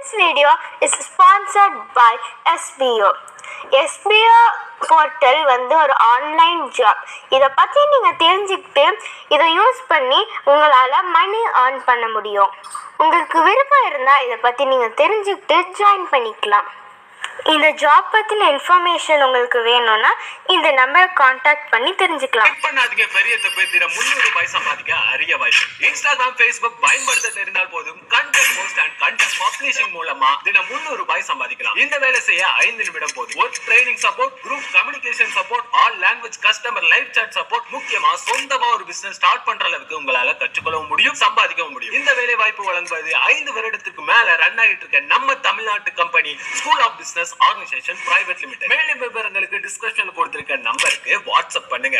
This video is sponsored by SBO. SBO portal ஒரு online job. இதை பற்றி நீங்கள் தெரிஞ்சுக்கிட்டு இதை யூஸ் பண்ணி உங்களால் மணி ஏர்ன் பண்ண முடியும். உங்களுக்கு விருப்பம் இருந்தால் இதை பற்றி நீங்கள் தெரிஞ்சுக்கிட்டு ஜாயின் பண்ணிக்கலாம். இந்த ஜாப் பத்தின இன்ஃபர்மேஷன் உங்களுக்கு வேணும்னா இந்த நம்பரை காண்டாக்ட் பண்ணி தெரிஞ்சுக்கலாம். பண்ணாதீங்க, பெரியத்தை பேத்திர 300 ரூபாய் சம்பாதிக்க அரிய வாய்ப்பு. இன்ஸ்டாகிராம், ஃபேஸ்புக் பயன்படுத்த தெரிந்தால் போதும் content post and content publishing மூலமா தினம் 300 ரூபாய் சம்பாதிக்கலாம். இந்த வேலை செய்ய 5 நிமிடம் போதும். Work training support, group communication support, all language customer live chat support, முக்கியமா சொந்தமா ஒரு பிசினஸ் ஸ்டார்ட் பண்ற அளவுக்கு உங்களால கற்றுக்கொள்ளவும் முடியும், சம்பாதிக்கவும் முடியும். இந்த வேலை வாய்ப்பு வழங்குவது 5 வருடத்துக்கு மேல ரன் ஆகிட்டு இருக்க நம்ம தமிழ்நாட்டு company school of business organisation private limited. மேலும் விவரங்களுக்கு டிஸ்கிரிப்ஷன்ல கொடுத்திருக்க நம்பருக்கு வாட்ஸ்அப் பண்ணுங்க.